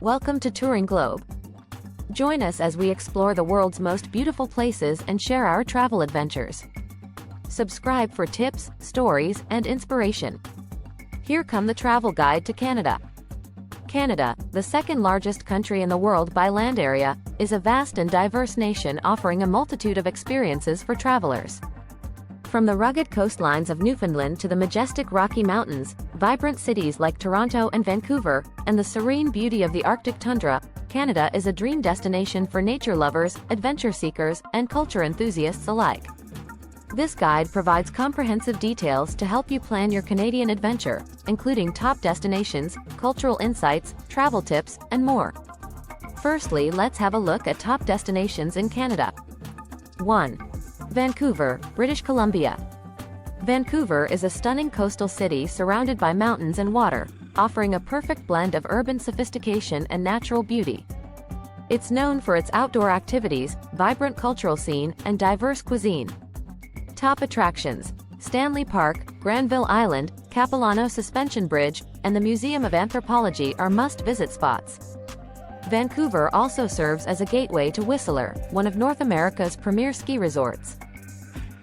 Welcome to Touring Globe. Join us as we explore the world's most beautiful places and share our travel adventures. Subscribe for tips, stories, and inspiration. Here come the travel guide to Canada. Canada, the second largest country in the world by land area, is a vast and diverse nation offering a multitude of experiences for travelers. From the rugged coastlines of Newfoundland to the majestic Rocky Mountains, vibrant cities like Toronto and Vancouver, and the serene beauty of the Arctic tundra, Canada is a dream destination for nature lovers, adventure seekers, and culture enthusiasts alike. This guide provides comprehensive details to help you plan your Canadian adventure, including top destinations, cultural insights, travel tips, and more. Firstly, let's have a look at top destinations in Canada. 1. Vancouver, British Columbia. Vancouver is a stunning coastal city surrounded by mountains and water, offering a perfect blend of urban sophistication and natural beauty. It's known for its outdoor activities, vibrant cultural scene, and diverse cuisine. Top attractions: Stanley Park, Granville Island, Capilano Suspension Bridge, and the Museum of Anthropology are must-visit spots. Vancouver also serves as a gateway to Whistler, one of North America's premier ski resorts.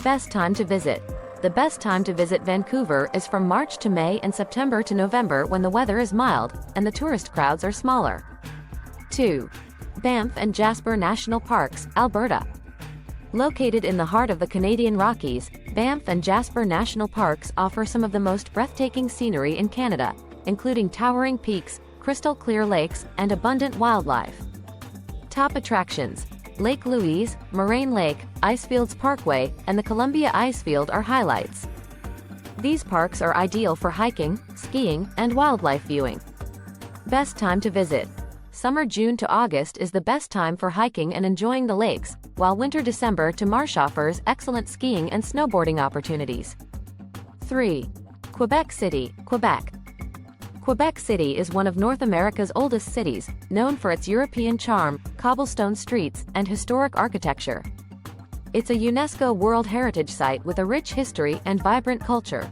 Best time to visit. The best time to visit Vancouver is from March to May and September to November when the weather is mild, and the tourist crowds are smaller. 2. Banff and Jasper National Parks, Alberta. Located in the heart of the Canadian Rockies, Banff and Jasper National Parks offer some of the most breathtaking scenery in Canada, including towering peaks, crystal clear lakes, and abundant wildlife. Top attractions: Lake Louise, Moraine Lake, Icefields Parkway, and the Columbia Icefield are highlights. These parks are ideal for hiking, skiing, and wildlife viewing. Best time to visit. Summer June to August is the best time for hiking and enjoying the lakes, while winter December to March offers excellent skiing and snowboarding opportunities. 3. Quebec City, Quebec. Quebec City is one of North America's oldest cities, known for its European charm, cobblestone streets, and historic architecture. It's a UNESCO World Heritage Site with a rich history and vibrant culture.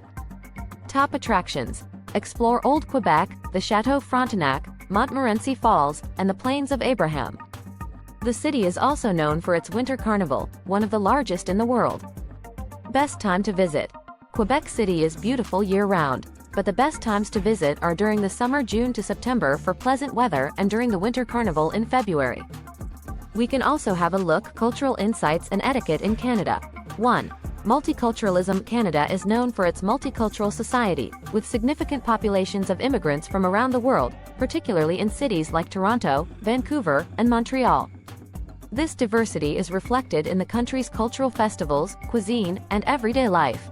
Top attractions: explore Old Quebec, the Chateau Frontenac, Montmorency Falls, and the Plains of Abraham. The city is also known for its Winter Carnival, one of the largest in the world. Best time to visit. Quebec City is beautiful year-round, but the best times to visit are during the summer June to September for pleasant weather and during the Winter Carnival in February. We can also have a look cultural insights and etiquette in Canada. 1. Multiculturalism. Canada is known for its multicultural society, with significant populations of immigrants from around the world, particularly in cities like Toronto, Vancouver, and Montreal. This diversity is reflected in the country's cultural festivals, cuisine, and everyday life.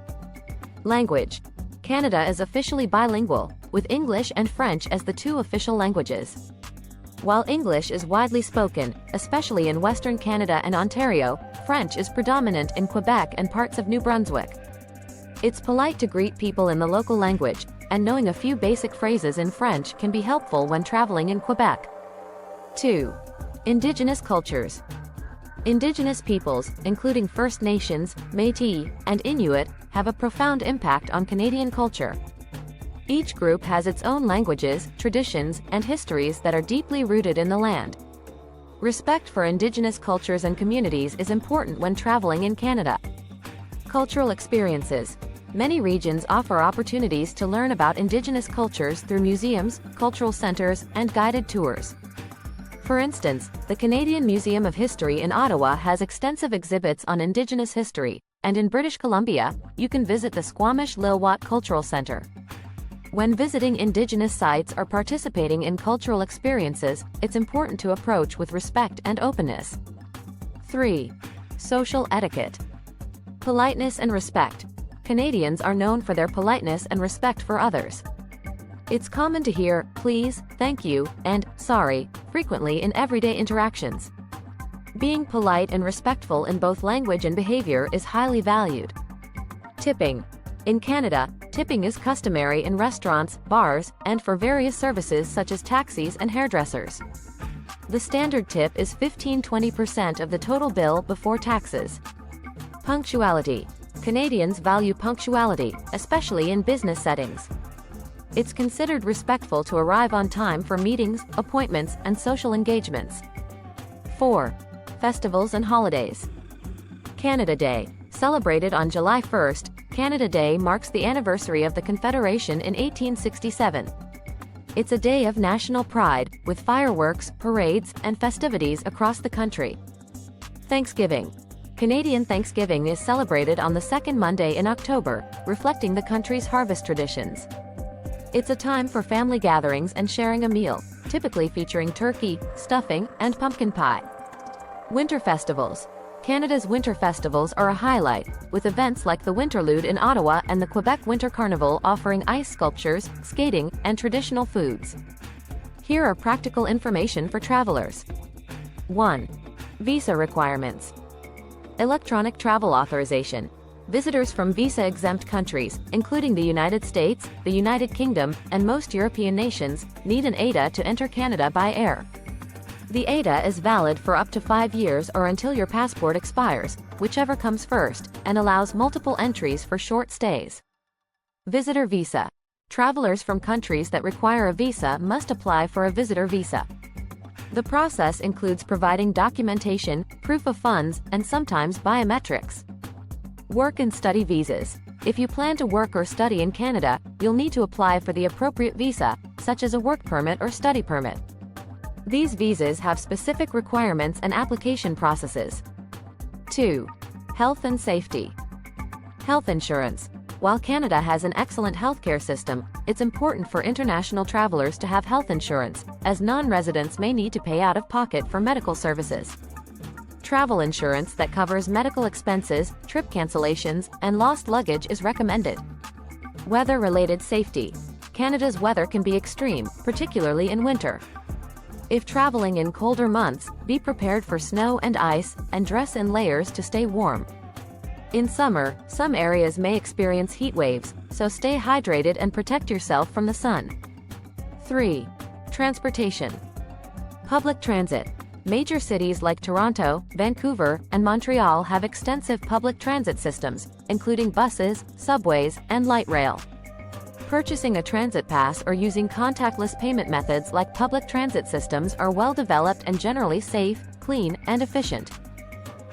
Language. Canada is officially bilingual, with English and French as the two official languages. While English is widely spoken, especially in Western Canada and Ontario, French is predominant in Quebec and parts of New Brunswick. It's polite to greet people in the local language, and knowing a few basic phrases in French can be helpful when traveling in Quebec. 2. Indigenous cultures. Indigenous peoples, including First Nations, Métis, and Inuit, have a profound impact on Canadian culture. Each group has its own languages, traditions, and histories that are deeply rooted in the land. Respect for Indigenous cultures and communities is important when traveling in Canada. Cultural experiences. Many regions offer opportunities to learn about Indigenous cultures through museums, cultural centers, and guided tours. For instance, the Canadian Museum of History in Ottawa has extensive exhibits on Indigenous history, and in British Columbia, you can visit the Squamish-Lil'wat Cultural Centre. When visiting Indigenous sites or participating in cultural experiences, it's important to approach with respect and openness. 3. Social etiquette. Politeness and respect. Canadians are known for their politeness and respect for others. It's common to hear "please," "thank you," and "sorry" frequently in everyday interactions. Being polite and respectful in both language and behavior is highly valued. Tipping. In Canada, tipping is customary in restaurants, bars, and for various services such as taxis and hairdressers. The standard tip is 15–20% of the total bill before taxes. Punctuality. Canadians value punctuality, especially in business settings. It's considered respectful to arrive on time for meetings, appointments, and social engagements. 4. Festivals and holidays. Canada Day. Celebrated on July 1st, Canada Day marks the anniversary of the Confederation in 1867. It's a day of national pride, with fireworks, parades, and festivities across the country. Thanksgiving. Canadian Thanksgiving is celebrated on the second Monday in October, reflecting the country's harvest traditions. It's a time for family gatherings and sharing a meal, typically featuring turkey, stuffing, and pumpkin pie. Winter festivals. Canada's winter festivals are a highlight, with events like the Winterlude in Ottawa and the Quebec Winter Carnival offering ice sculptures, skating, and traditional foods. Here are practical information for travelers. 1. Visa requirements. Electronic travel authorization. Visitors from visa-exempt countries, including the United States, the United Kingdom, and most European nations, need an AIDA to enter Canada by air. The AIDA is valid for up to 5 years or until your passport expires, whichever comes first, and allows multiple entries for short stays. Visitor visa. Travelers from countries that require a visa must apply for a visitor visa. The process includes providing documentation, proof of funds, and sometimes biometrics. Work and study visas. If you plan to work or study in Canada, you'll need to apply for the appropriate visa, such as a work permit or study permit. These visas have specific requirements and application processes. 2. Health and safety. Health insurance. While Canada has an excellent healthcare system, it's important for international travelers to have health insurance, as non-residents may need to pay out of pocket for medical services. Travel insurance that covers medical expenses, trip cancellations, and lost luggage is recommended. Weather-related safety. Canada's weather can be extreme, particularly in winter. If traveling in colder months, be prepared for snow and ice, and dress in layers to stay warm. In summer, some areas may experience heat waves, so stay hydrated and protect yourself from the sun. 3. Transportation. Public transit. Major cities like Toronto, Vancouver, and Montreal have extensive public transit systems, including buses, subways, and light rail. Purchasing a transit pass or using contactless payment methods like public transit systems are well developed and generally safe, clean, and efficient.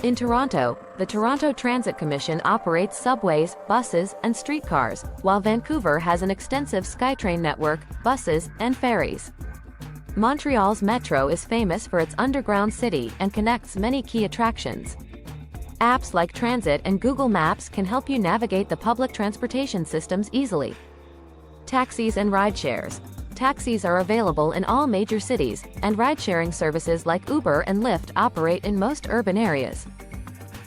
In Toronto, the Toronto Transit Commission operates subways, buses, and streetcars, while Vancouver has an extensive SkyTrain network, buses, and ferries. Montreal's metro is famous for its underground city and connects many key attractions. Apps like Transit and Google Maps can help you navigate the public transportation systems easily. Taxis and rideshares. Taxis are available in all major cities, and ride-sharing services like Uber and Lyft operate in most urban areas.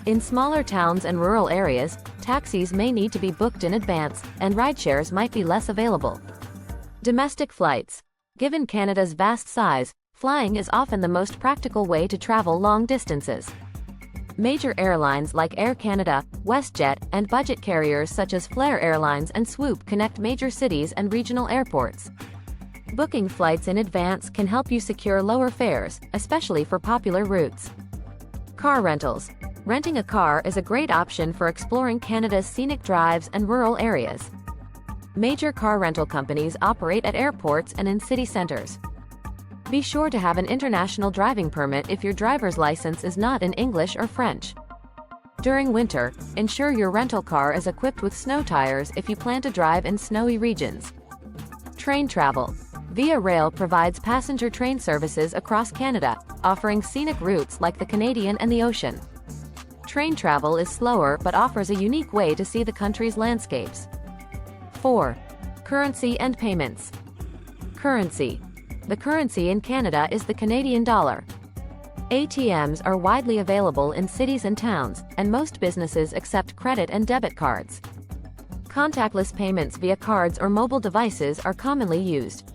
In smaller towns and rural areas, taxis may need to be booked in advance, and rideshares might be less available. Domestic flights. Given Canada's vast size, flying is often the most practical way to travel long distances. Major airlines like Air Canada, WestJet, and budget carriers such as Flair Airlines and Swoop connect major cities and regional airports. Booking flights in advance can help you secure lower fares, especially for popular routes. Car rentals. Renting a car is a great option for exploring Canada's scenic drives and rural areas. Major car rental companies operate at airports and in city centers. Be sure to have an international driving permit if your driver's license is not in English or French. During winter, ensure your rental car is equipped with snow tires if you plan to drive in snowy regions. Train travel. Via Rail provides passenger train services across Canada, offering scenic routes like the Canadian and the ocean. Train travel is slower but offers a unique way to see the country's landscapes. 4. Currency and payments. Currency. The currency in Canada is the Canadian dollar. ATMs are widely available in cities and towns, and most businesses accept credit and debit cards. Contactless payments via cards or mobile devices are commonly used.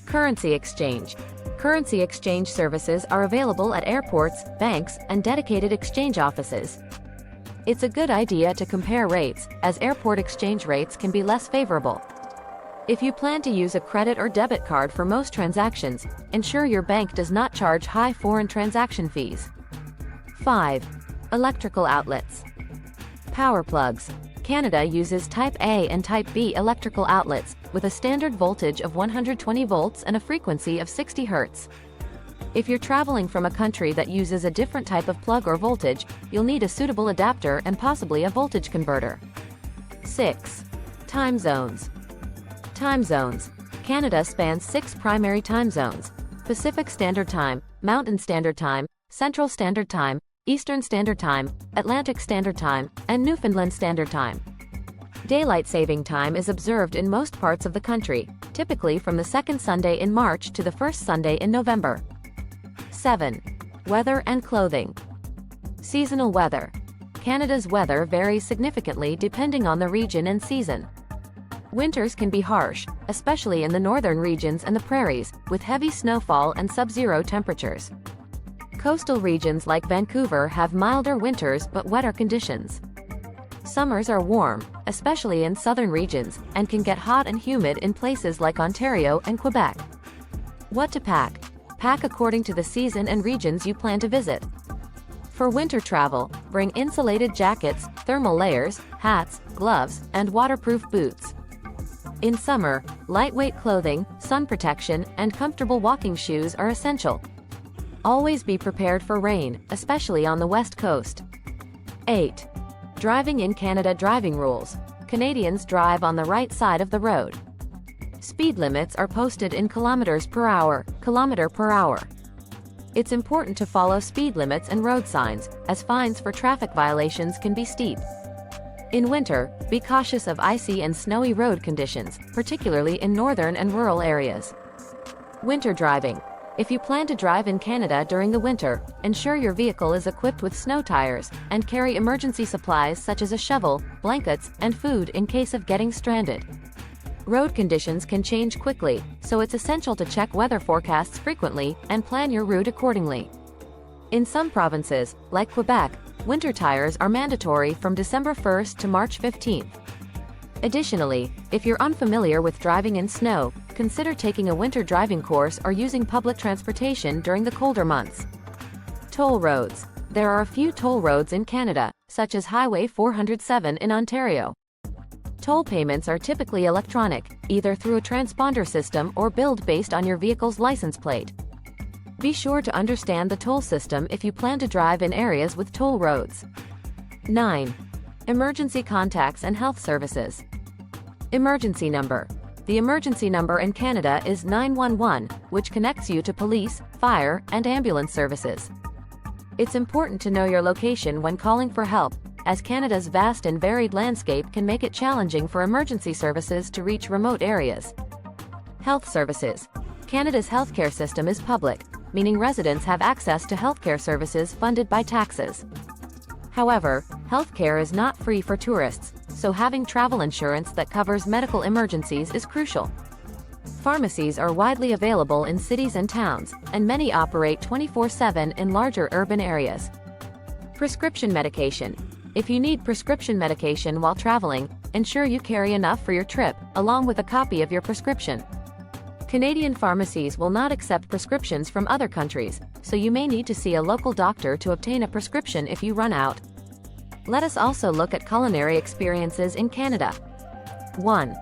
Currency exchange. Currency exchange services are available at airports, banks, and dedicated exchange offices. It's a good idea to compare rates, as airport exchange rates can be less favorable. If you plan to use a credit or debit card for most transactions, ensure your bank does not charge high foreign transaction fees. 5. Electrical outlets. Power plugs. Canada uses Type A and Type B electrical outlets, with a standard voltage of 120 volts and a frequency of 60 Hz. If you're traveling from a country that uses a different type of plug or voltage, you'll need a suitable adapter and possibly a voltage converter. 6. Time zones. Time zones. Canada spans 6 primary time zones: Pacific Standard Time, Mountain Standard Time, Central Standard Time, Eastern Standard Time, Atlantic Standard Time, and Newfoundland Standard Time. Daylight saving time is observed in most parts of the country, typically from the second Sunday in March to the first Sunday in November. 7. Weather and clothing. Seasonal weather. Canada's weather varies significantly depending on the region and season. Winters can be harsh, especially in the northern regions and the prairies, with heavy snowfall and sub-zero temperatures. Coastal regions like Vancouver have milder winters but wetter conditions. Summers are warm, especially in southern regions, and can get hot and humid in places like Ontario and Quebec. What to pack? Pack according to the season and regions you plan to visit. For winter travel, bring insulated jackets, thermal layers, hats, gloves, and waterproof boots. In summer, lightweight clothing, sun protection, and comfortable walking shoes are essential. Always be prepared for rain, especially on the West Coast. 8. Driving in Canada. Driving rules. Canadians drive on the right side of the road. Speed limits are posted in kilometers per hour, kilometer per hour. It's important to follow speed limits and road signs, as fines for traffic violations can be steep. In winter, be cautious of icy and snowy road conditions, particularly in northern and rural areas. Winter driving. If you plan to drive in Canada during the winter, ensure your vehicle is equipped with snow tires, and carry emergency supplies such as a shovel, blankets, and food in case of getting stranded. Road conditions can change quickly, so it's essential to check weather forecasts frequently and plan your route accordingly. In some provinces, like Quebec, winter tires are mandatory from December 1st to March 15th. Additionally, if you're unfamiliar with driving in snow, consider taking a winter driving course or using public transportation during the colder months. Toll roads. There are a few toll roads in Canada, such as Highway 407 in Ontario. Toll payments are typically electronic, either through a transponder system or billed based on your vehicle's license plate. Be sure to understand the toll system if you plan to drive in areas with toll roads. 9. Emergency contacts and health services. Emergency number. The emergency number in Canada is 911, which connects you to police, fire, and ambulance services. It's important to know your location when calling for help, as Canada's vast and varied landscape can make it challenging for emergency services to reach remote areas. Health services. Canada's healthcare system is public, meaning residents have access to healthcare services funded by taxes. However, healthcare is not free for tourists, so having travel insurance that covers medical emergencies is crucial. Pharmacies are widely available in cities and towns, and many operate 24/7 in larger urban areas. Prescription medication. If you need prescription medication while traveling, ensure you carry enough for your trip, along with a copy of your prescription. Canadian pharmacies will not accept prescriptions from other countries, so you may need to see a local doctor to obtain a prescription if you run out. Let us also look at culinary experiences in Canada. 1.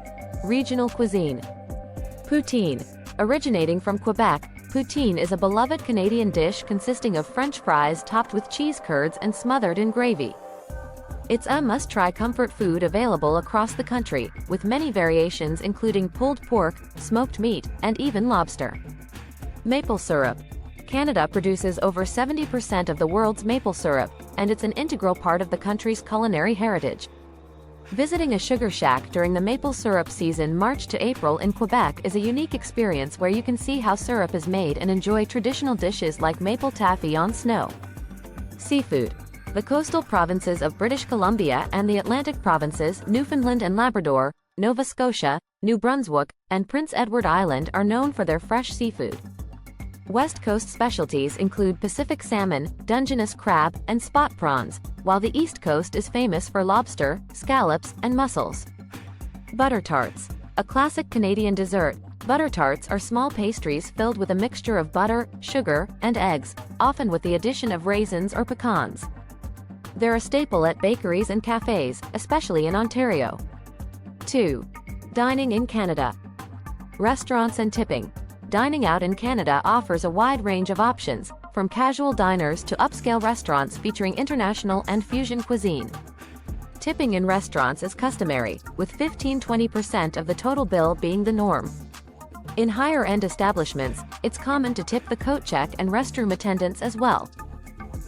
Regional cuisine. Poutine. Originating from Quebec, poutine is a beloved Canadian dish consisting of French fries topped with cheese curds and smothered in gravy. It's a must-try comfort food available across the country, with many variations including pulled pork, smoked meat, and even lobster. Maple syrup. Canada produces over 70% of the world's maple syrup, and it's an integral part of the country's culinary heritage. Visiting a sugar shack during the maple syrup season March to April in Quebec is a unique experience where you can see how syrup is made and enjoy traditional dishes like maple taffy on snow. Seafood. The coastal provinces of British Columbia and the Atlantic provinces, Newfoundland and Labrador, Nova Scotia, New Brunswick, and Prince Edward Island are known for their fresh seafood. West Coast specialties include Pacific salmon, Dungeness crab, and spot prawns, while the East Coast is famous for lobster, scallops, and mussels. Butter tarts. A classic Canadian dessert, butter tarts are small pastries filled with a mixture of butter, sugar, and eggs, often with the addition of raisins or pecans. They're a staple at bakeries and cafes, especially in Ontario. 2. Dining in Canada. Restaurants and tipping. Dining out in Canada offers a wide range of options, from casual diners to upscale restaurants featuring international and fusion cuisine. Tipping in restaurants is customary, with 15–20% of the total bill being the norm. In higher-end establishments, it's common to tip the coat check and restroom attendants as well.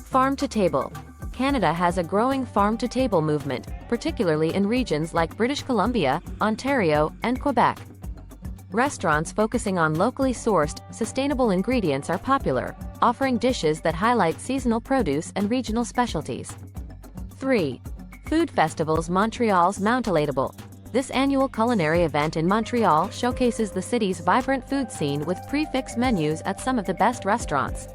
Farm to table. Canada has a growing farm-to-table movement, particularly in regions like British Columbia, Ontario, and Quebec. Restaurants focusing on locally sourced, sustainable ingredients are popular, offering dishes that highlight seasonal produce and regional specialties. 3. Food festivals. Montreal's Mountrelatable. This annual culinary event in Montreal showcases the city's vibrant food scene with prix-fixe menus at some of the best restaurants.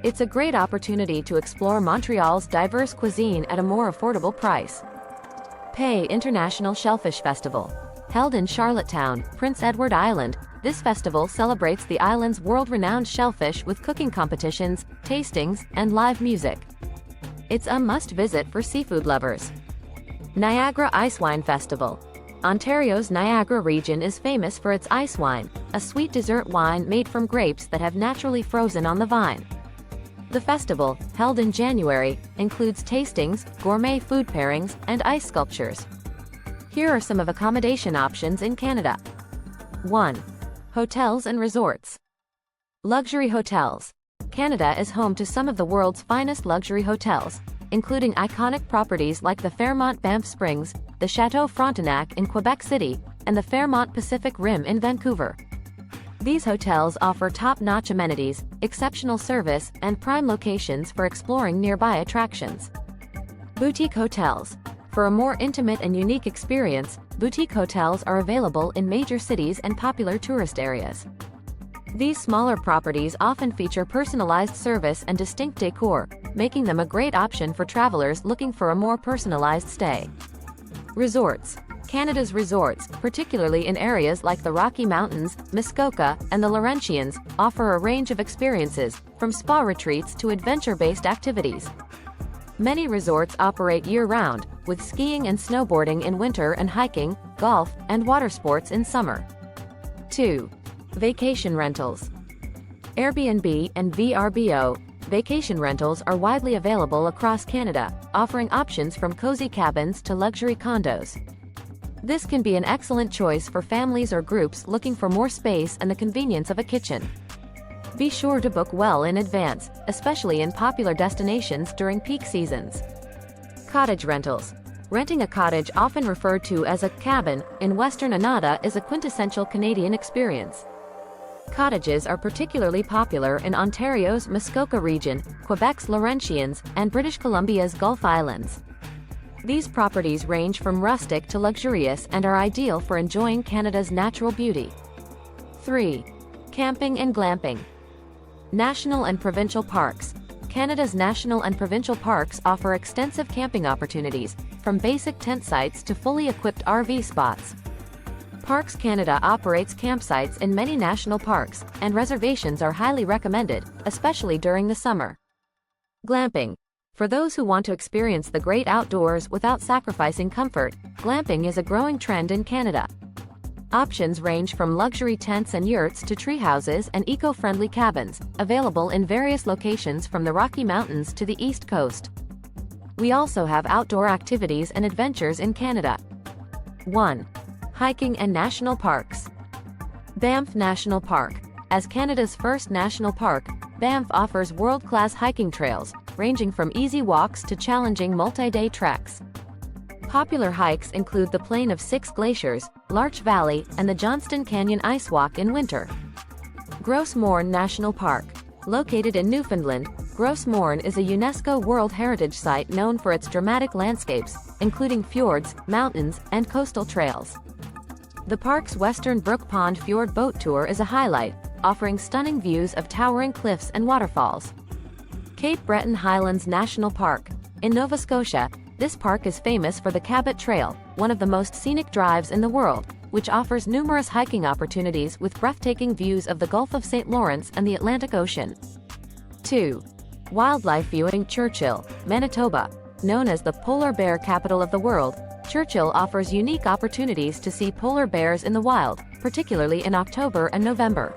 It's a great opportunity to explore Montreal's diverse cuisine at a more affordable price. Pei International Shellfish Festival. Held in Charlottetown, Prince Edward Island, this festival celebrates the island's world-renowned shellfish with cooking competitions, tastings, and live music. It's a must-visit for seafood lovers. Niagara Ice Wine Festival. Ontario's Niagara region is famous for its ice wine, a sweet dessert wine made from grapes that have naturally frozen on the vine. The festival, held in January, includes tastings, gourmet food pairings, and ice sculptures. Here are some of accommodation options in Canada. 1. Hotels and resorts. Luxury hotels. Canada is home to some of the world's finest luxury hotels, including iconic properties like the Fairmont Banff Springs, the Chateau Frontenac in Quebec City, and the Fairmont Pacific Rim in Vancouver. These hotels offer top-notch amenities, exceptional service, and prime locations for exploring nearby attractions. Boutique hotels. For a more intimate and unique experience, boutique hotels are available in major cities and popular tourist areas. These smaller properties often feature personalized service and distinct decor, making them a great option for travelers looking for a more personalized stay. Resorts. Canada's resorts, particularly in areas like the Rocky Mountains, Muskoka, and the Laurentians, offer a range of experiences, from spa retreats to adventure-based activities. Many resorts operate year-round, with skiing and snowboarding in winter and hiking, golf, and water sports in summer. 2. Vacation rentals. Airbnb and VRBO. Vacation rentals are widely available across Canada, offering options from cozy cabins to luxury condos. This can be an excellent choice for families or groups looking for more space and the convenience of a kitchen. Be sure to book well in advance, especially in popular destinations during peak seasons. Cottage rentals. Renting a cottage, often referred to as a cabin, in Western Canada is a quintessential Canadian experience. Cottages are particularly popular in Ontario's Muskoka region, Quebec's Laurentians, and British Columbia's Gulf Islands. These properties range from rustic to luxurious and are ideal for enjoying Canada's natural beauty. 3. Camping and glamping. National and provincial parks. Canada's national and provincial parks offer extensive camping opportunities, from basic tent sites to fully equipped RV spots. Parks Canada operates campsites in many national parks, and reservations are highly recommended, especially during the summer. Glamping. For those who want to experience the great outdoors without sacrificing comfort, glamping is a growing trend in Canada. Options range from luxury tents and yurts to tree houses and eco-friendly cabins, available in various locations from the Rocky Mountains to the East Coast. We also have outdoor activities and adventures in Canada. 1. Hiking and national parks. Banff National Park. As Canada's first national park, Banff offers world-class hiking trails, ranging from easy walks to challenging multi-day treks. Popular hikes include the Plain of Six Glaciers, Larch Valley, and the Johnston Canyon Ice Walk in winter. Gros Morne National Park. Located in Newfoundland, Gros Morne is a UNESCO World Heritage Site known for its dramatic landscapes, including fjords, mountains, and coastal trails. The park's Western Brook Pond Fjord Boat Tour is a highlight, offering stunning views of towering cliffs and waterfalls. Cape Breton Highlands National Park. In Nova Scotia, this park is famous for the Cabot Trail, one of the most scenic drives in the world, which offers numerous hiking opportunities with breathtaking views of the Gulf of St. Lawrence and the Atlantic Ocean. 2. Wildlife viewing. Churchill, Manitoba. Known as the polar bear capital of the world, Churchill offers unique opportunities to see polar bears in the wild, particularly in October and November.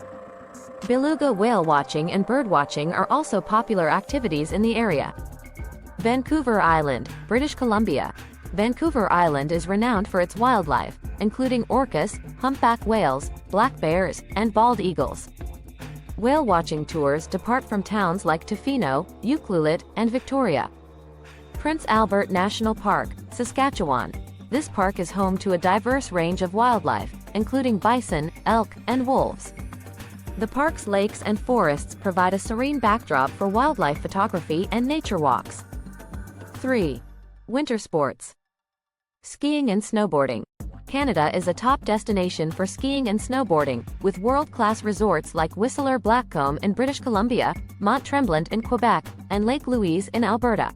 Beluga whale watching and bird watching are also popular activities in the area. Vancouver Island, British Columbia. Vancouver Island is renowned for its wildlife, including orcas, humpback whales, black bears, and bald eagles. Whale watching tours depart from towns like Tofino, Ucluelet, and Victoria. Prince Albert National Park, Saskatchewan. This park is home to a diverse range of wildlife, including bison, elk, and wolves. The park's lakes and forests provide a serene backdrop for wildlife photography and nature walks. 3. Winter sports. Skiing and snowboarding. Canada is a top destination for skiing and snowboarding, with world-class resorts like Whistler Blackcomb in British Columbia, Mont Tremblant in Quebec, and Lake Louise in Alberta.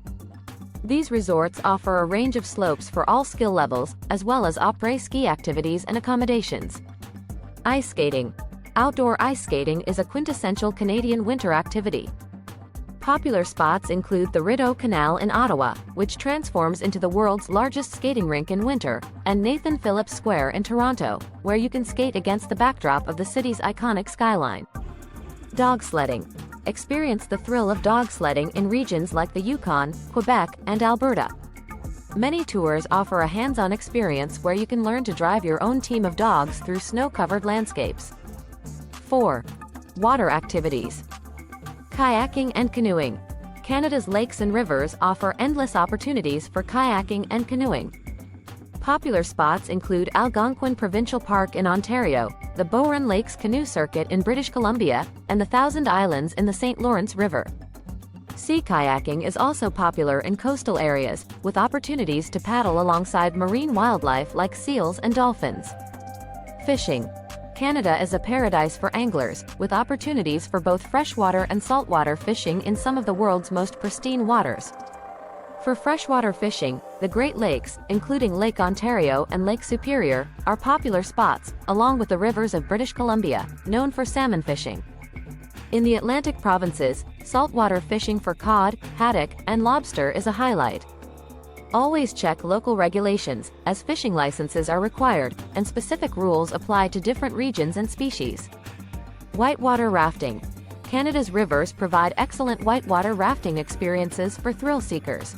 These resorts offer a range of slopes for all skill levels, as well as après-ski activities and accommodations. Ice skating. Outdoor ice skating is a quintessential Canadian winter activity. Popular spots include the Rideau Canal in Ottawa, which transforms into the world's largest skating rink in winter, and Nathan Phillips Square in Toronto, where you can skate against the backdrop of the city's iconic skyline. Dog sledding. Experience the thrill of dog sledding in regions like the Yukon, Quebec, and Alberta. Many tours offer a hands-on experience where you can learn to drive your own team of dogs through snow-covered landscapes. 4. Water activities. Kayaking and canoeing. Canada's lakes and rivers offer endless opportunities for kayaking and canoeing. Popular spots include Algonquin Provincial Park in Ontario, the Bowron Lakes Canoe Circuit in British Columbia, and the Thousand Islands in the St. Lawrence River. Sea kayaking is also popular in coastal areas, with opportunities to paddle alongside marine wildlife like seals and dolphins. Fishing. Canada is a paradise for anglers, with opportunities for both freshwater and saltwater fishing in some of the world's most pristine waters. For freshwater fishing, the Great Lakes, including Lake Ontario and Lake Superior, are popular spots, along with the rivers of British Columbia, known for salmon fishing. In the Atlantic provinces, saltwater fishing for cod, haddock, and lobster is a highlight. Always check local regulations, as fishing licenses are required, and specific rules apply to different regions and species. Whitewater rafting. Canada's rivers provide excellent whitewater rafting experiences for thrill seekers.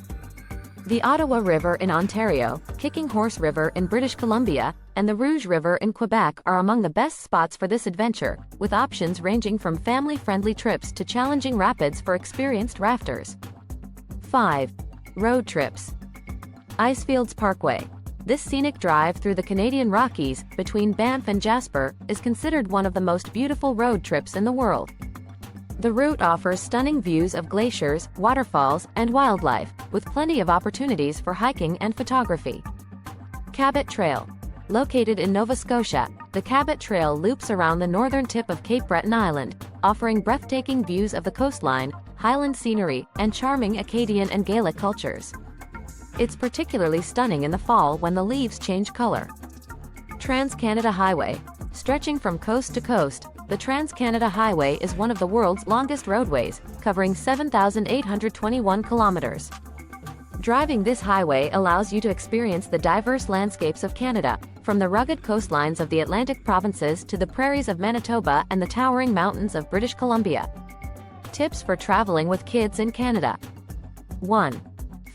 The Ottawa River in Ontario, Kicking Horse River in British Columbia, and the Rouge River in Quebec are among the best spots for this adventure, with options ranging from family-friendly trips to challenging rapids for experienced rafters. 5. Road trips. Icefields Parkway. This scenic drive through the Canadian Rockies, between Banff and Jasper, is considered one of the most beautiful road trips in the world. The route offers stunning views of glaciers, waterfalls, and wildlife, with plenty of opportunities for hiking and photography. Cabot Trail. Located in Nova Scotia, the Cabot Trail loops around the northern tip of Cape Breton Island, offering breathtaking views of the coastline, highland scenery, and charming Acadian and Gaelic cultures. It's particularly stunning in the fall when the leaves change color. Trans-Canada Highway. Stretching from coast to coast, the Trans-Canada Highway is one of the world's longest roadways, covering 7,821 kilometers. Driving this highway allows you to experience the diverse landscapes of Canada, from the rugged coastlines of the Atlantic provinces to the prairies of Manitoba and the towering mountains of British Columbia. Tips for traveling with kids in Canada. 1.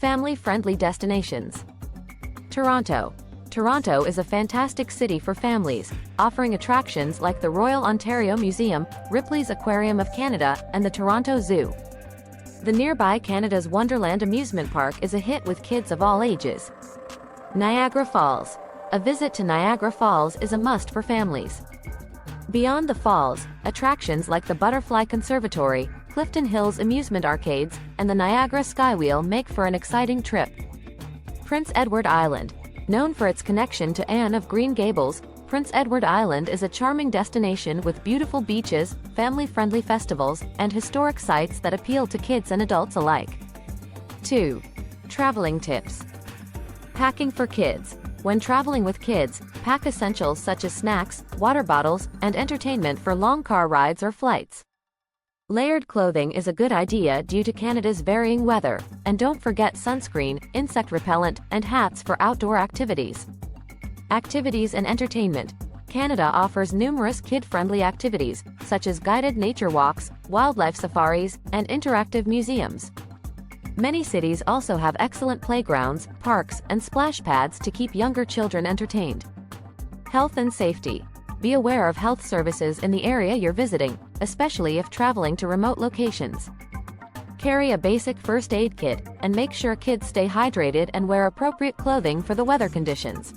Family-friendly destinations. Toronto. Toronto is a fantastic city for families, offering attractions like the Royal Ontario Museum, Ripley's Aquarium of Canada, and the Toronto Zoo. The nearby Canada's Wonderland amusement park is a hit with kids of all ages. Niagara Falls. A visit to Niagara Falls is a must for families. Beyond the falls, attractions like the Butterfly Conservatory, Clifton Hills amusement arcades, and the Niagara Skywheel make for an exciting trip. Prince Edward Island. Known for its connection to Anne of Green Gables, Prince Edward Island is a charming destination with beautiful beaches, family-friendly festivals, and historic sites that appeal to kids and adults alike. 2. Traveling tips. Packing for kids. When traveling with kids, pack essentials such as snacks, water bottles, and entertainment for long car rides or flights. Layered clothing is a good idea due to Canada's varying weather, and don't forget sunscreen, insect repellent, and hats for outdoor activities. Activities and entertainment. Canada offers numerous kid-friendly activities, such as guided nature walks, wildlife safaris, and interactive museums. Many cities also have excellent playgrounds, parks, and splash pads to keep younger children entertained. Health and safety. Be aware of health services in the area you're visiting, especially if traveling to remote locations. Carry a basic first aid kit, and make sure kids stay hydrated and wear appropriate clothing for the weather conditions.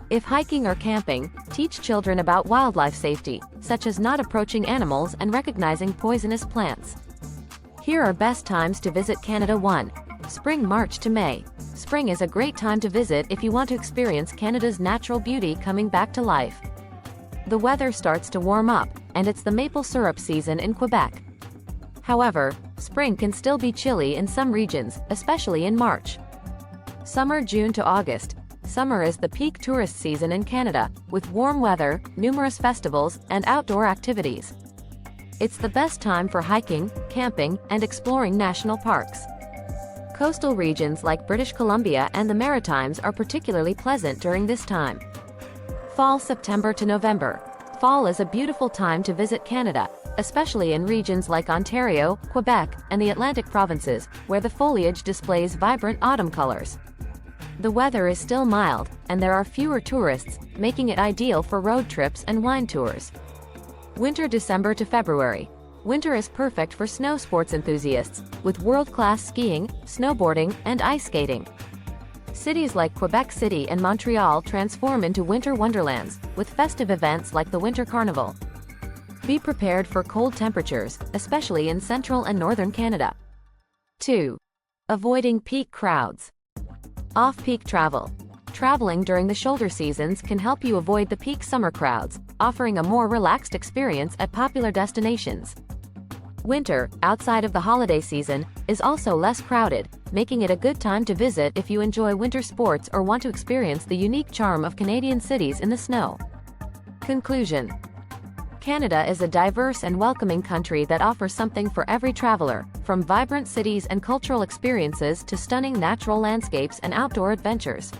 If hiking or camping, teach children about wildlife safety, such as not approaching animals and recognizing poisonous plants. Here are best times to visit Canada. 1. Spring, March to May. Spring is a great time to visit if you want to experience Canada's natural beauty coming back to life. The weather starts to warm up, and it's the maple syrup season in Quebec. However, spring can still be chilly in some regions, especially in March. Summer, June to August. Summer is the peak tourist season in Canada, with warm weather, numerous festivals, and outdoor activities. It's the best time for hiking, camping, and exploring national parks. Coastal regions like British Columbia and the Maritimes are particularly pleasant during this time. Fall, September to November. Fall is a beautiful time to visit Canada, especially in regions like Ontario, Quebec, and the Atlantic provinces, where the foliage displays vibrant autumn colors. The weather is still mild, and there are fewer tourists, making it ideal for road trips and wine tours. Winter, December to February. Winter is perfect for snow sports enthusiasts, with world-class skiing, snowboarding, and ice skating. Cities like Quebec City and Montreal transform into winter wonderlands, with festive events like the Winter Carnival. Be prepared for cold temperatures, especially in central and northern Canada. 2. Avoiding peak crowds. Off-peak travel. Traveling during the shoulder seasons can help you avoid the peak summer crowds, offering a more relaxed experience at popular destinations. Winter, outside of the holiday season, is also less crowded, making it a good time to visit if you enjoy winter sports or want to experience the unique charm of Canadian cities in the snow. Conclusion. Canada is a diverse and welcoming country that offers something for every traveler, from vibrant cities and cultural experiences to stunning natural landscapes and outdoor adventures.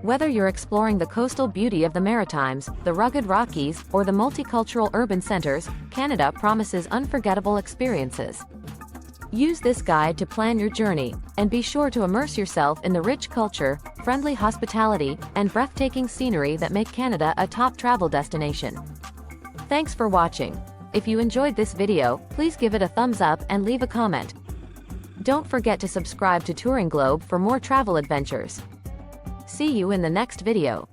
Whether you're exploring the coastal beauty of the Maritimes, the rugged Rockies, or the multicultural urban centers, Canada promises unforgettable experiences. Use this guide to plan your journey, and be sure to immerse yourself in the rich culture, friendly hospitality, and breathtaking scenery that make Canada a top travel destination. Thanks for watching. If you enjoyed this video, please give it a thumbs up and leave a comment. Don't forget to subscribe to Touring Globe for more travel adventures. See you in the next video.